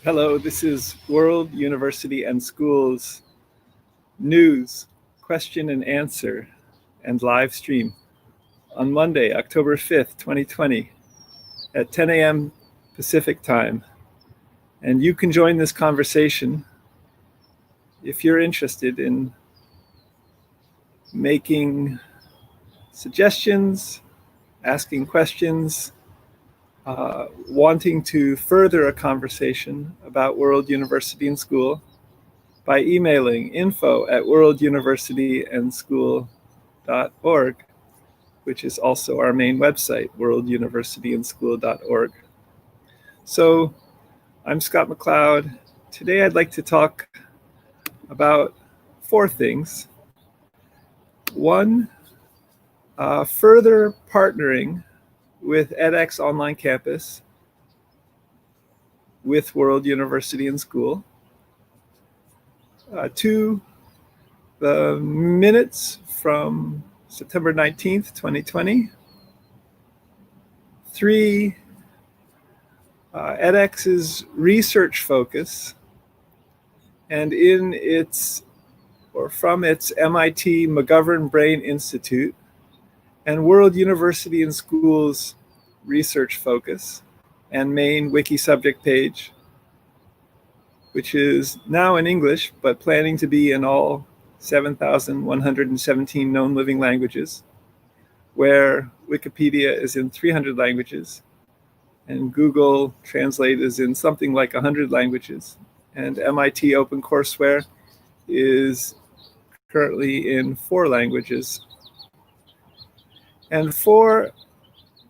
Hello, this is World University and Schools news, question and answer, and live stream on Monday, October 5th, 2020 at 10 a.m. Pacific time. And you can join this conversation if you're interested in making suggestions, asking questions, wanting to further a conversation about World University and School by emailing info@worlduniversityandschool.org, which is also our main website, worlduniversityandschool.org. So I'm Scott McLeod. Today I'd like to talk about four things. One, further partnering with edX Online Campus with World University and School. Two, the minutes from September 19th, 2020. Three, edX's research focus and from its MIT McGovern Brain Institute and World University and School's research focus and main wiki subject page, which is now in English, but planning to be in all 7,117 known living languages, where Wikipedia is in 300 languages, and Google Translate is in something like 100 languages, and MIT OpenCourseWare is currently in 4 languages. And for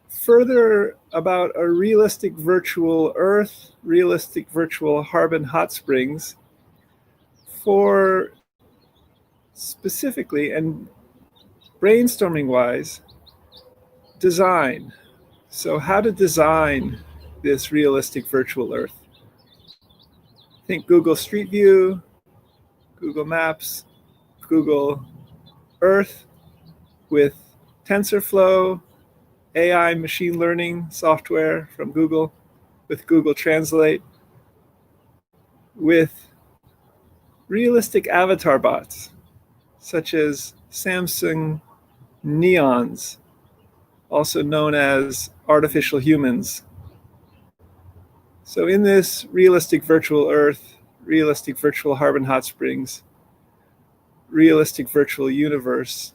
further about a realistic virtual Earth, realistic virtual Harbin hot springs, for specifically and brainstorming-wise, design. So how to design this realistic virtual Earth. Think Google Street View, Google Maps, Google Earth with TensorFlow, AI machine learning software from Google, with Google Translate, with realistic avatar bots, such as Samsung Neons, also known as artificial humans. So in this realistic virtual Earth, realistic virtual Harbin hot springs, realistic virtual universe,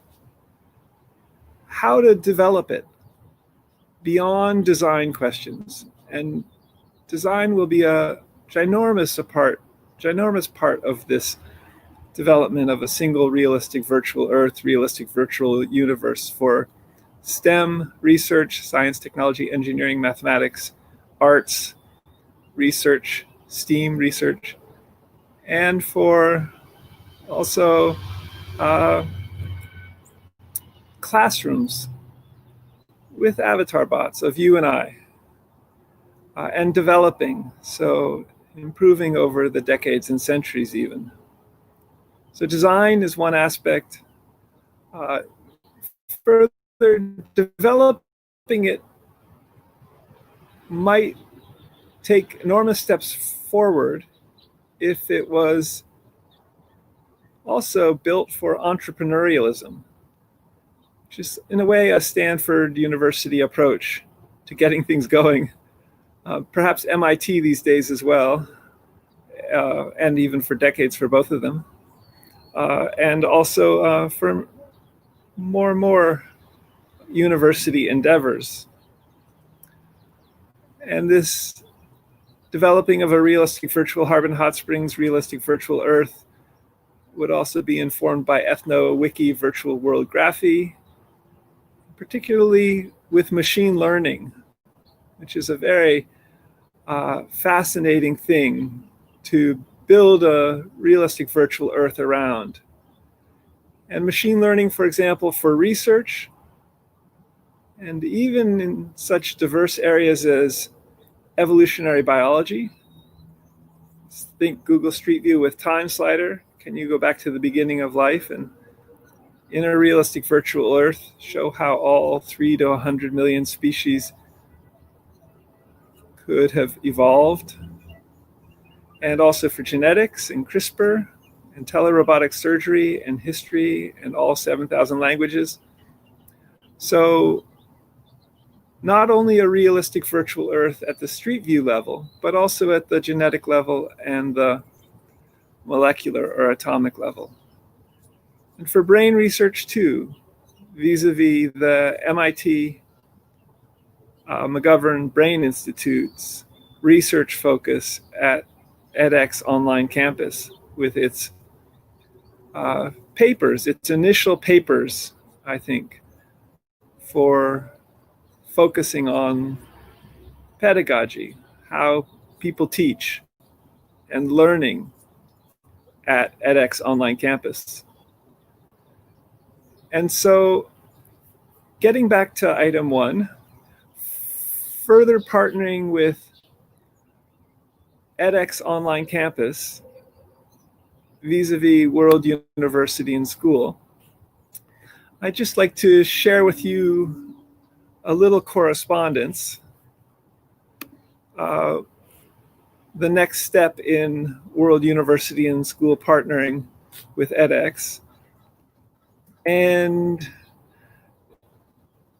how to develop it beyond design questions. And design will be a ginormous part of this development of a single realistic virtual Earth, realistic virtual universe for STEM research, science, technology, engineering, mathematics, arts research, STEAM research, and for also classrooms with avatar bots of you and I, and developing, so improving over the decades and centuries even. So design is one aspect. Further developing it might take enormous steps forward if it was also built for entrepreneurialism, which is in a way a Stanford University approach to getting things going. Perhaps MIT these days as well, and even for decades for both of them. And also for more and more university endeavors. And this developing of a realistic virtual Harbin hot springs, realistic virtual Earth, would also be informed by ethno-wiki-virtual-world-graphy, particularly with machine learning, which is a very fascinating thing to build a realistic virtual Earth around. And machine learning, for example, for research, and even in such diverse areas as evolutionary biology. Think Google Street View with time slider. Can you go back to the beginning of life and in a realistic virtual Earth show how all 3 to 100 million species could have evolved? and also for genetics and CRISPR and telerobotic surgery and history and all 7,000 languages. So not only a realistic virtual Earth at the street view level, but also at the genetic level and the molecular or atomic level. And for brain research too, vis-a-vis the MIT McGovern Brain Institute's research focus at edX online campus with its papers, its initial papers, I think, for focusing on pedagogy, how people teach and learning at edX online campus. And so getting back to item 1, further partnering with edX online campus vis-a-vis World University and School, I'd just like to share with you a little correspondence. The next step in World University and School partnering with edX, and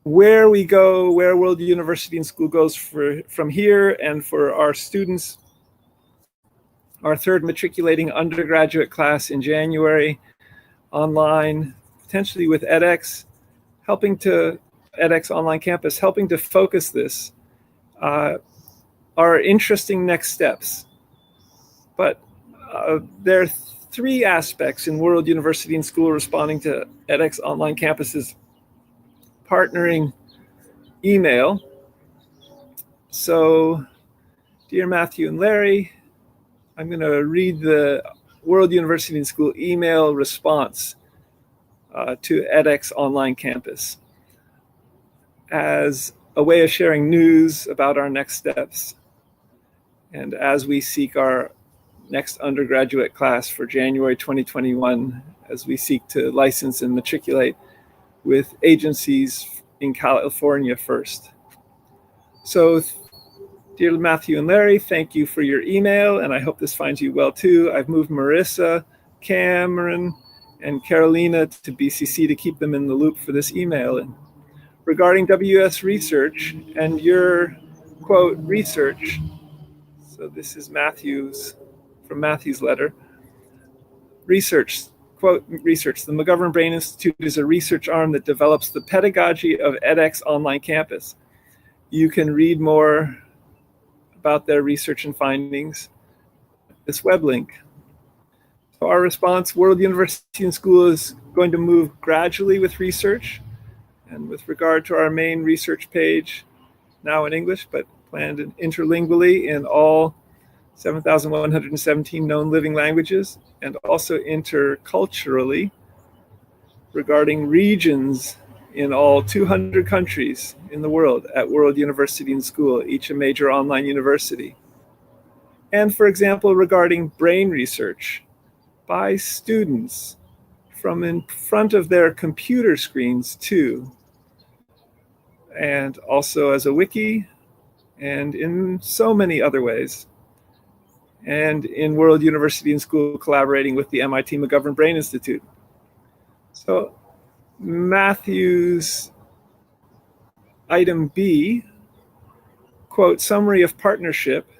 where we go, where World University and School goes from here, and for our students, our third matriculating undergraduate class in January, online, potentially with edX, edX online campus, helping to focus this, are interesting next steps. But there are 3 aspects in World University and School responding to edX online campuses partnering email. So, dear Matthew and Larry, I'm going to read the World University and School email response to edX online campus as a way of sharing news about our next steps. And as we seek our next undergraduate class for January 2021, as we seek to license and matriculate with agencies in California first. So, dear Matthew and Larry, thank you for your email, and I hope this finds you well too. I've moved Marissa, Cameron, and Carolina to BCC to keep them in the loop for this email. And regarding WUaS research and your, quote, research, so this is from Matthew's letter, research, quote, research. The McGovern Brain Institute is a research arm that develops the pedagogy of edX online campus. You can read more about their research and findings at this web link. So our response, World University and School is going to move gradually with research, and with regard to our main research page, now in English, but planned interlingually in all 7,117 known living languages, and also interculturally regarding regions in all 200 countries in the world at World University and School, each a major online university. And for example, regarding brain research by students from in front of their computer screens too, and also as a wiki, and in so many other ways. And in World University and School collaborating with the MIT McGovern Brain Institute. So Matthew's item B, quote, summary of partnership.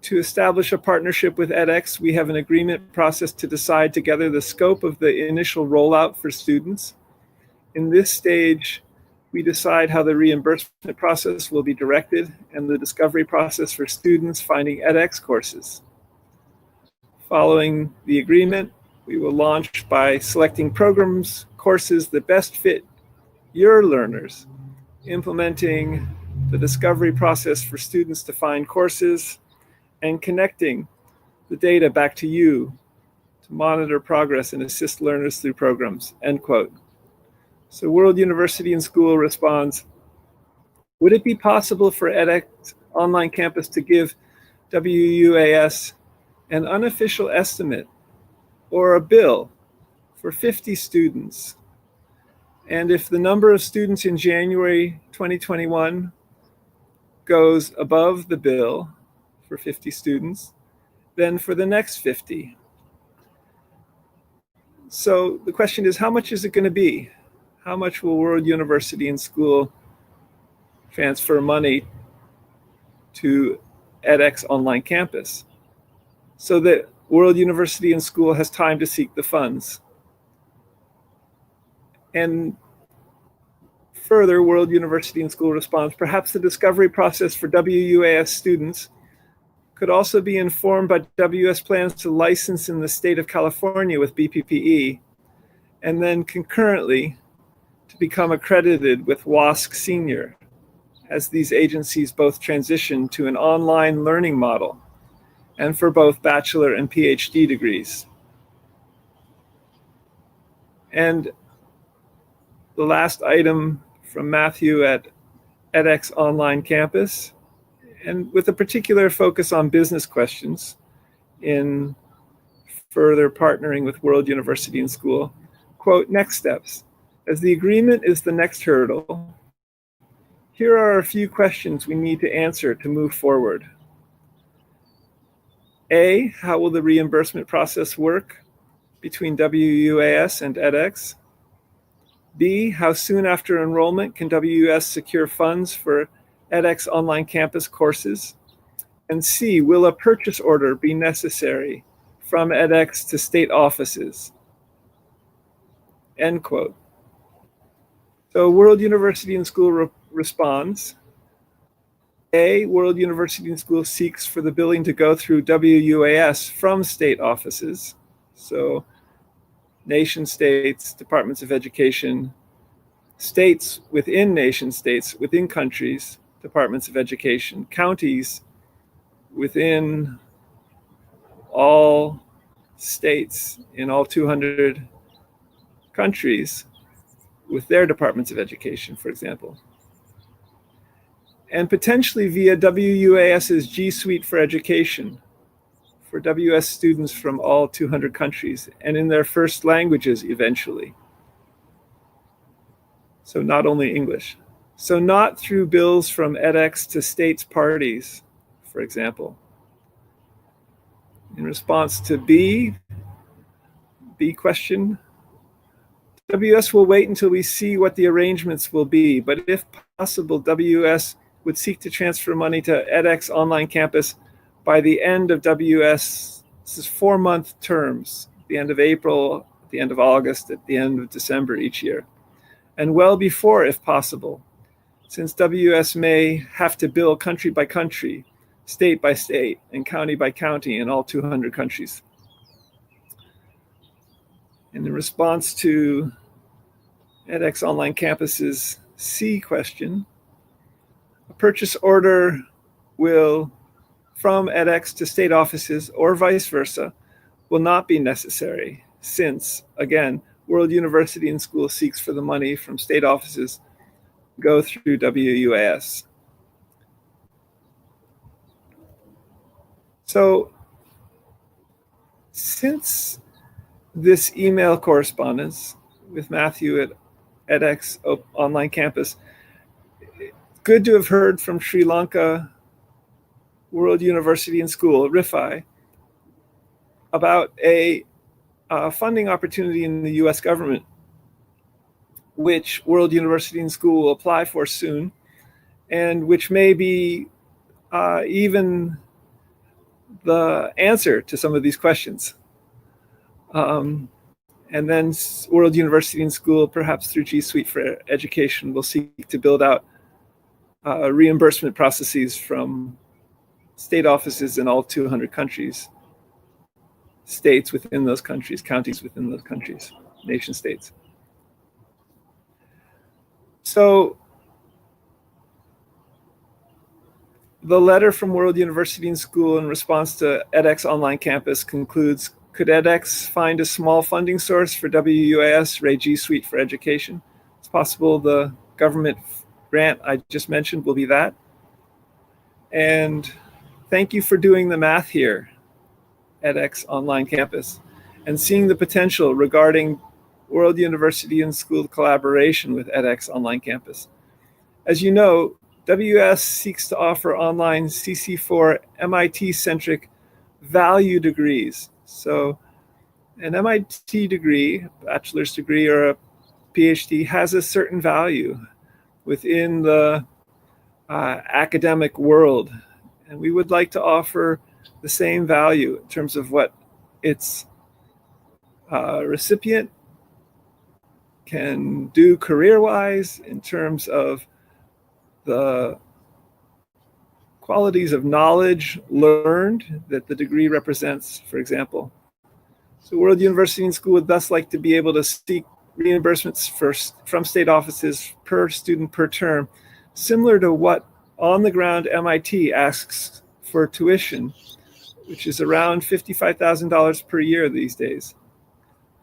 To establish a partnership with edX, we have an agreement process to decide together the scope of the initial rollout for students. In this stage, we decide how the reimbursement process will be directed and the discovery process for students finding edX courses. Following the agreement, we will launch by selecting programs, courses that best fit your learners, implementing the discovery process for students to find courses, and connecting the data back to you to monitor progress and assist learners through programs, end quote. So World University and School responds, would it be possible for edX online campus to give WUaS an unofficial estimate or a bill for 50 students? And if the number of students in January 2021 goes above the bill for 50 students, then for the next 50. So the question is, how much is it going to be? How much will World University and School transfer money to edX online campus so that World University and School has time to seek the funds? And further, World University and School responds, perhaps the discovery process for WUaS students could also be informed by WUS plans to license in the state of California with BPPE, and then concurrently to become accredited with WUaS Senior, as these agencies both transition to an online learning model, and for both bachelor and PhD degrees. And the last item from Matthew at edX Online Campus, and with a particular focus on business questions in further partnering with World University and School, quote, next steps. As the agreement is the next hurdle, here are a few questions we need to answer to move forward. A, how will the reimbursement process work between WUaS and edX? B, how soon after enrollment can WUS secure funds for edX online campus courses? And C, will a purchase order be necessary from edX to state offices? End quote. So World University and School responds. A, World University and School seeks for the billing to go through WUaS from state offices. So nation states, departments of education, states within nation states, within countries, departments of education, counties within all states in all 200 countries with their departments of education, for example. And potentially via WUaS's G Suite for Education for WS students from all 200 countries and in their first languages eventually. So not only English. So not through bills from edX to states parties, for example. In response to B question, WS will wait until we see what the arrangements will be, but if possible, WS would seek to transfer money to edX online campus by the end of WS's 4-month terms, the end of April, at the end of August, at the end of December each year, and well before if possible, since WS may have to bill country by country, state by state, and county by county in all 200 countries. In response to edX Online Campus's C question, a purchase order will, from edX to state offices or vice versa, will not be necessary since, again, World University and School seeks for the money from state offices go through WUaS. So since this email correspondence with Matthew at edX Online Campus, good to have heard from Sri Lanka World University and School, RIFI, about a funding opportunity in the US government, which World University and School will apply for soon, and which may be even the answer to some of these questions. And then World University and School, perhaps through G Suite for Education, will seek to build out reimbursement processes from state offices in all 200 countries, states within those countries, counties within those countries, nation states. So the letter from World University and School in response to edX Online Campus concludes, could edX find a small funding source for WUaS Ray G Suite for Education? It's possible the government grant I just mentioned will be that. And thank you for doing the math here, edX Online Campus, and seeing the potential regarding World University and School collaboration with edX Online Campus. As you know, WS seeks to offer online CC4 MIT-centric value degrees. So an MIT degree, bachelor's degree or a PhD, has a certain value within the academic world. And we would like to offer the same value in terms of what its recipient can do career-wise, in terms of the qualities of knowledge learned that the degree represents, for example. So World University and School would thus like to be able to seek reimbursements from state offices per student per term, similar to what on-the-ground MIT asks for tuition, which is around $55,000 per year these days.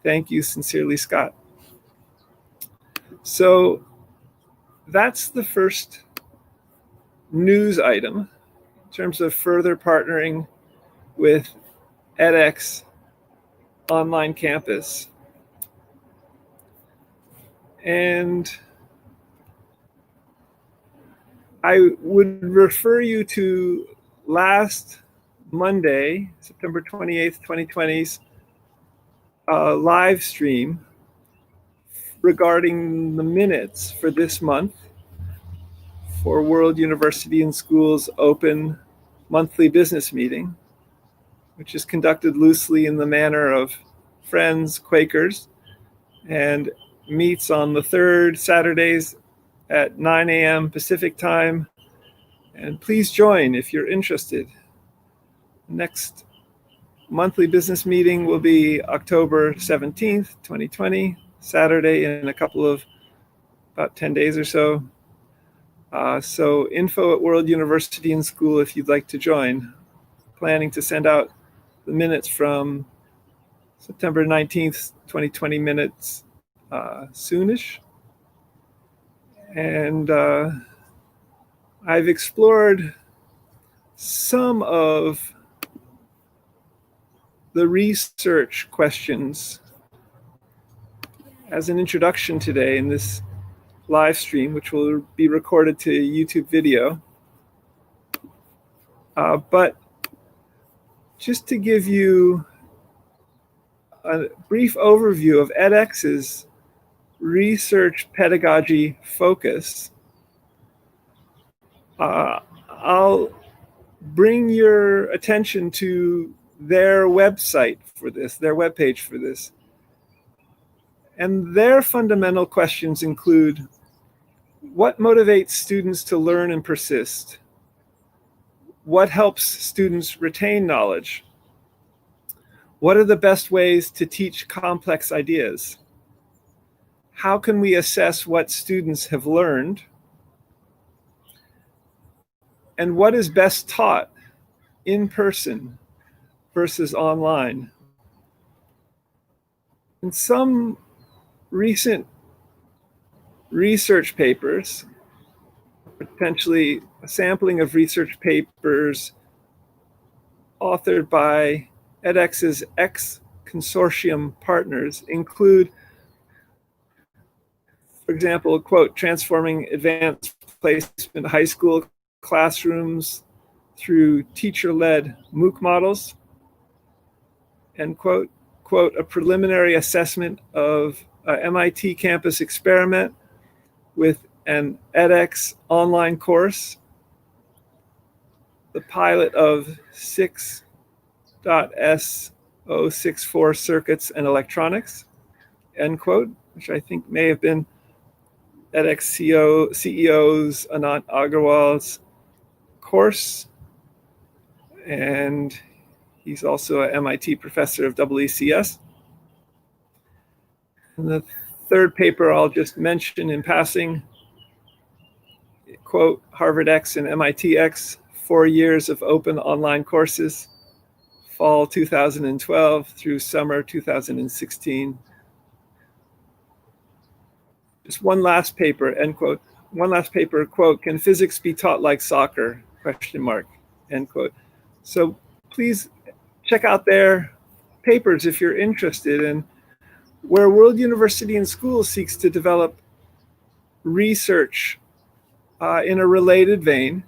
Thank you, sincerely, Scott. So that's the first news item in terms of further partnering with edX online campus. And I would refer you to last Monday, September 28th, 2020's live stream regarding the minutes for this month for World University and School's open monthly business meeting, which is conducted loosely in the manner of friends, Quakers, and meets on the third Saturdays at 9 a.m. Pacific time. And please join if you're interested. Next monthly business meeting will be October 17th, 2020, Saturday in a couple of about 10 days or so. So info at World University and School if you'd like to join. Planning to send out the minutes from September 19th, 2020 minutes soonish. And I've explored some of the research questions as an introduction today in this live stream, which will be recorded to YouTube video. But just to give you a brief overview of edX's research pedagogy focus, I'll bring your attention to their website for this, their webpage for this. And their fundamental questions include: what motivates students to learn and persist? What helps students retain knowledge? What are the best ways to teach complex ideas? How can we assess what students have learned? And what is best taught in person versus online? In some recent research papers, potentially a sampling of research papers authored by edX's X consortium partners include, for example, quote, transforming advanced placement high school classrooms through teacher-led MOOC models, end quote, quote, a preliminary assessment of a MIT campus experiment with an edX online course, the pilot of 6.S064 circuits and electronics, end quote, which I think may have been edX CEO's Anant Agarwal's course. And he's also an MIT professor of WECS. And the third paper I'll just mention in passing, quote, Harvard X and MIT X, 4 years of open online courses, fall 2012 through summer 2016. Just one last paper, end quote. One last paper, quote, can physics be taught like soccer, question mark, end quote. So please check out their papers if you're interested in where World University and School seeks to develop research in a related vein.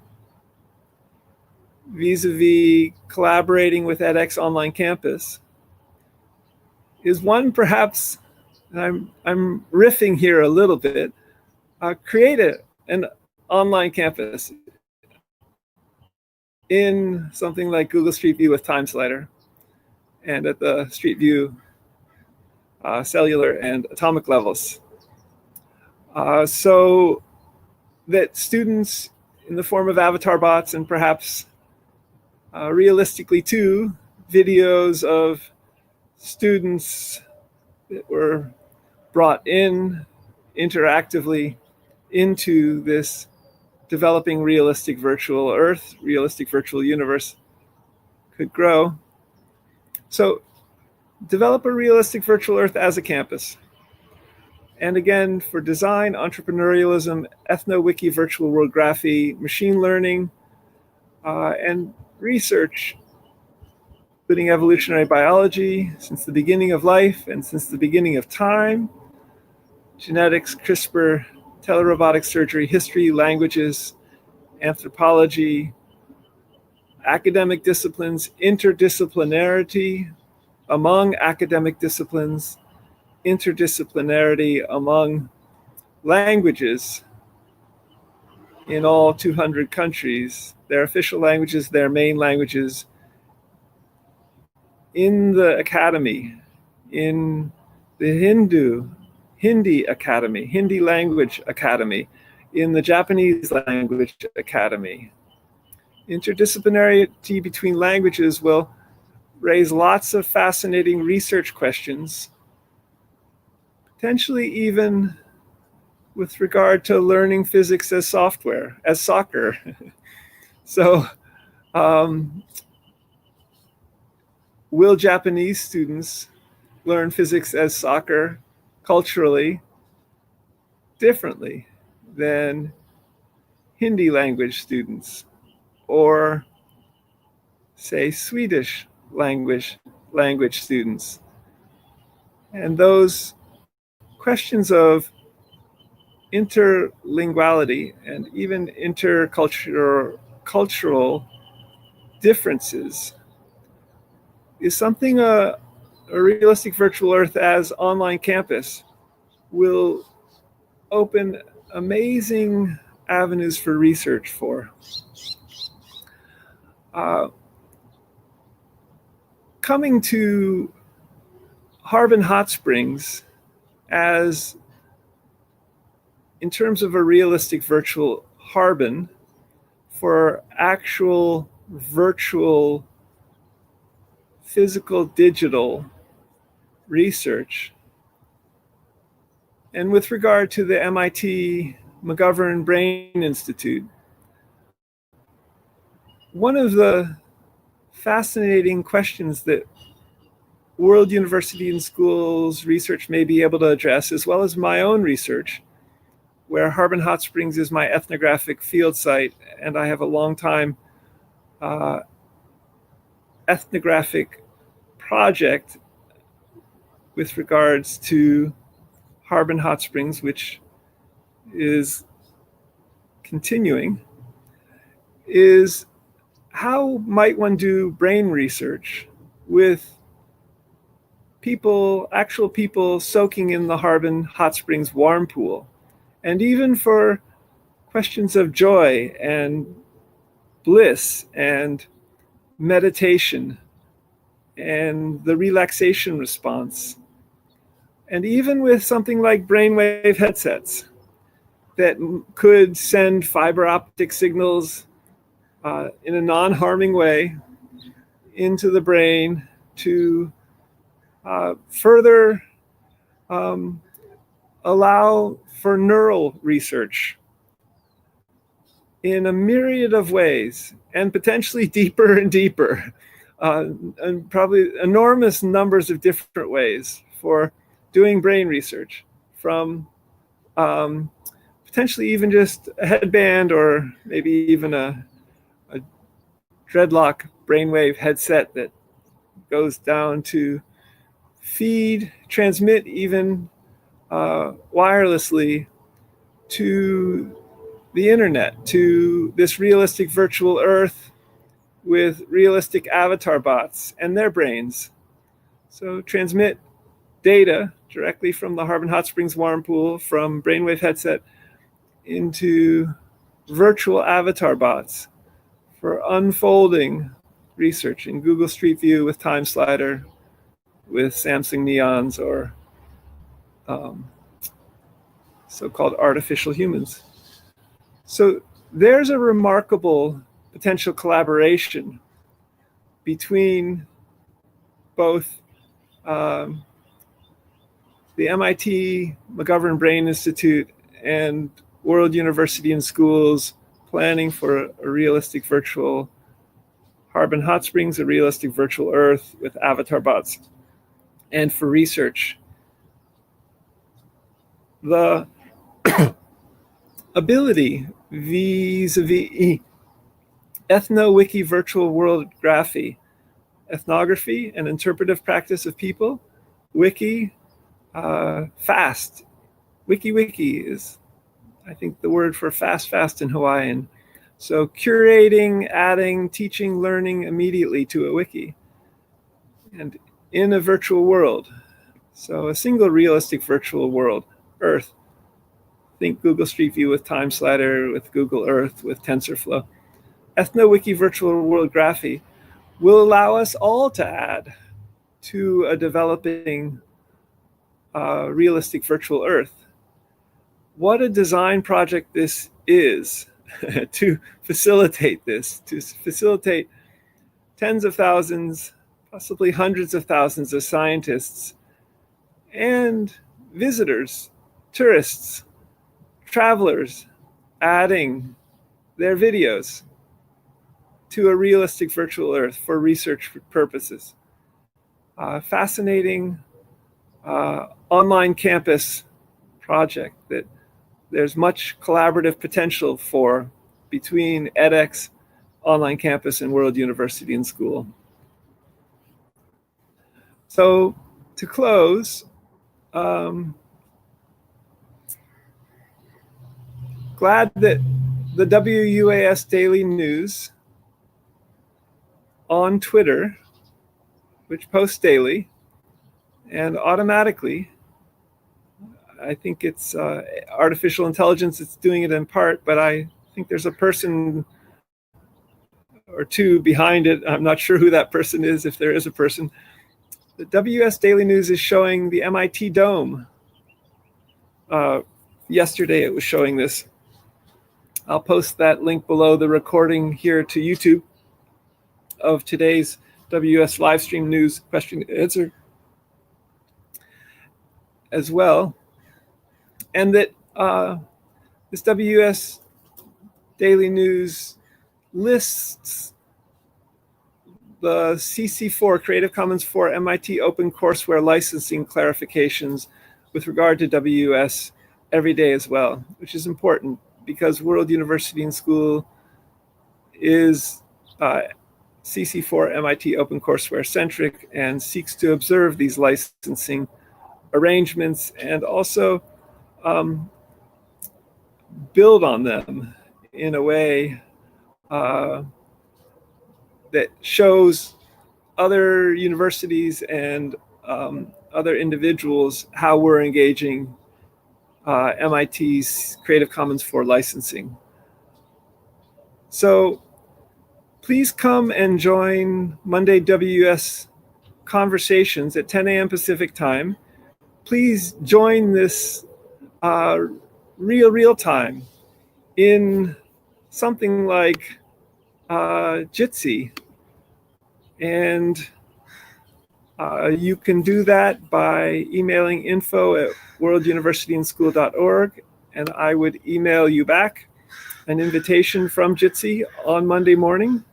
vis-a-vis collaborating with edX Online Campus is one, perhaps, and I'm riffing here a little bit, create an online campus in something like Google Street View with Time Slider and at the Street View cellular and atomic levels. So that students in the form of avatar bots and perhaps realistically too, videos of students that were brought in interactively into this developing realistic virtual Earth, realistic virtual universe could grow. So develop a realistic virtual Earth as a campus. And again, for design, entrepreneurialism, ethno-wiki-virtual-world-graphy, machine learning, and research, including evolutionary biology, since the beginning of life and since the beginning of time, genetics, CRISPR, telerobotic surgery, history, languages, anthropology, academic disciplines, interdisciplinarity among academic disciplines, interdisciplinarity among languages in all 200 countries, their official languages, their main languages, in the academy, in the Hindi Academy, Hindi Language Academy, in the Japanese Language Academy. Interdisciplinarity between languages will raise lots of fascinating research questions, potentially even with regard to learning physics as software, as soccer. So, will Japanese students learn physics as soccer culturally differently than Hindi language students, or say Swedish language students? And those questions of interlinguality and even cultural differences is something a realistic virtual Earth as online campus will open amazing avenues for research for. Coming to Harbin Hot Springs as, in terms of a realistic virtual Harbin for actual virtual physical digital research, and with regard to the MIT McGovern Brain Institute, one of the fascinating questions that World University and Schools research may be able to address, as well as my own research, where Harbin Hot Springs is my ethnographic field site, and I have a long time ethnographic project with regards to Harbin Hot Springs, which is continuing, is how might one do brain research with people, actual people soaking in the Harbin Hot Springs warm pool, and even for questions of joy and bliss and meditation and the relaxation response, and even with something like brainwave headsets that could send fiber optic signals in a non-harming way into the brain to further allow for neural research in a myriad of ways, and potentially deeper and deeper, and probably enormous numbers of different ways for doing brain research, from potentially even just a headband or maybe even a dreadlock brainwave headset that goes down to transmit even wirelessly to the internet, to this realistic virtual Earth with realistic avatar bots and their brains. So transmit data directly from the Harbin Hot Springs warm pool from brainwave headset into virtual avatar bots for unfolding research in Google Street View with Time Slider, with Samsung Neons, or so-called artificial humans. So there's a remarkable potential collaboration between both the MIT McGovern Brain Institute and World University and Schools planning for a realistic virtual Harbin Hot Springs, a realistic virtual Earth with avatar bots, and for research. The ability vis-a-vis ethno-wiki-virtual-world-graphy, ethnography and interpretive practice of people, wiki, fast. Wiki is, I think, the word for fast in Hawaiian. So curating, adding, teaching, learning immediately to a wiki and in a virtual world. So a single realistic virtual world, Earth. Think Google Street View with Time Slider, with Google Earth, with TensorFlow. Ethno-wiki-virtual-world-graphy will allow us all to add to a developing realistic virtual Earth. What a design project this is to facilitate this, to facilitate tens of thousands, possibly hundreds of thousands of scientists and visitors, tourists, travelers, adding their videos to a realistic virtual Earth for research purposes. Fascinating online campus project that there's much collaborative potential for between edX, online campus, and World University and School. So to close, glad that the WUaS Daily News on Twitter, which posts daily and automatically, I think it's artificial intelligence that's doing it in part, but I think there's a person or two behind it. I'm not sure who that person is, if there is a person. The WUaS Daily News is showing the MIT Dome. Yesterday it was showing this. I'll post that link below the recording here to YouTube of today's WUaS Livestream news question and answer as well. And that this WUaS Daily News lists the CC4, Creative Commons 4 MIT Open Courseware licensing clarifications with regard to WUaS every day as well, which is important because World University and School is CC4 MIT Open Courseware centric and seeks to observe these licensing arrangements and also build on them in a way that shows other universities and other individuals how we're engaging MIT's Creative Commons for licensing. So please come and join Monday WUaS conversations at 10 a.m. Pacific time. Please join this real time in something like Jitsi. And you can do that by emailing info@worlduniversityandschool.org, and I would email you back an invitation from Jitsi on Monday morning.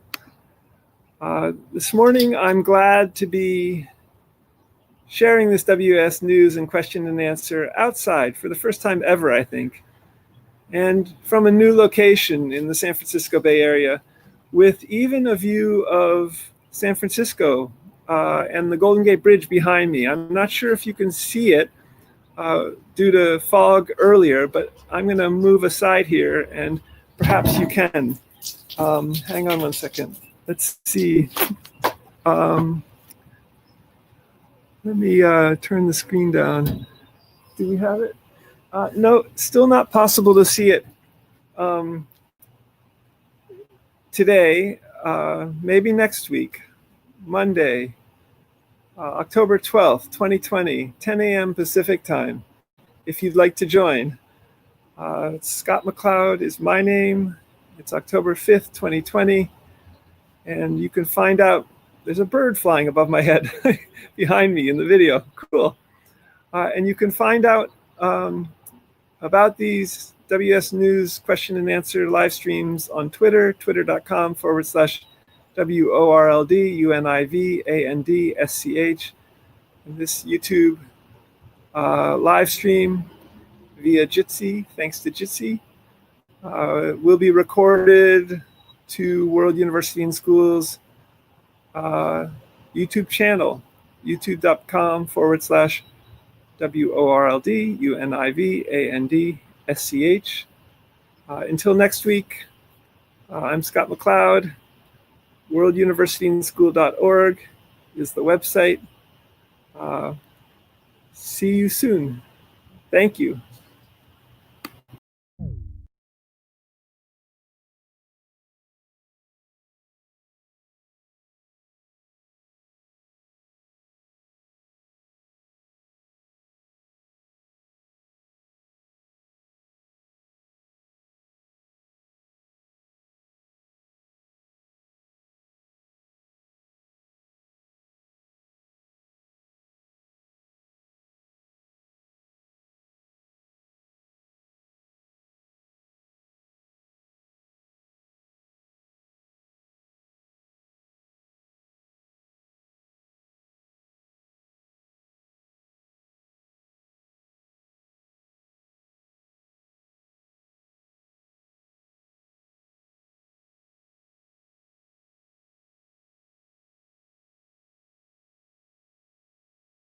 This morning, I'm glad to be sharing this WUaS news and question and answer outside for the first time ever, I think, and from a new location in the San Francisco Bay Area with even a view of San Francisco and the Golden Gate Bridge behind me. I'm not sure if you can see it due to fog earlier, but I'm going to move aside here and perhaps you can. Hang on one second. Let's see. Let me turn the screen down. Do we have it? No, still not possible to see it today. Maybe next week, Monday, October 12th, 2020, 10 a.m. Pacific time. If you'd like to join. Scott McLeod is my name. It's October 5th, 2020. And you can find out, there's a bird flying above my head behind me in the video. Cool. And you can find out about these WUaS News question and answer live streams on Twitter, twitter.com/WORLDUNIVANDSCH. And this YouTube live stream via Jitsi, thanks to Jitsi, will be recorded to World University and Schools YouTube channel, youtube.com/WORLDUNIVANDSCH. Until next week, I'm Scott McLeod. worlduniversityandschool.org is the website. See you soon. Thank you.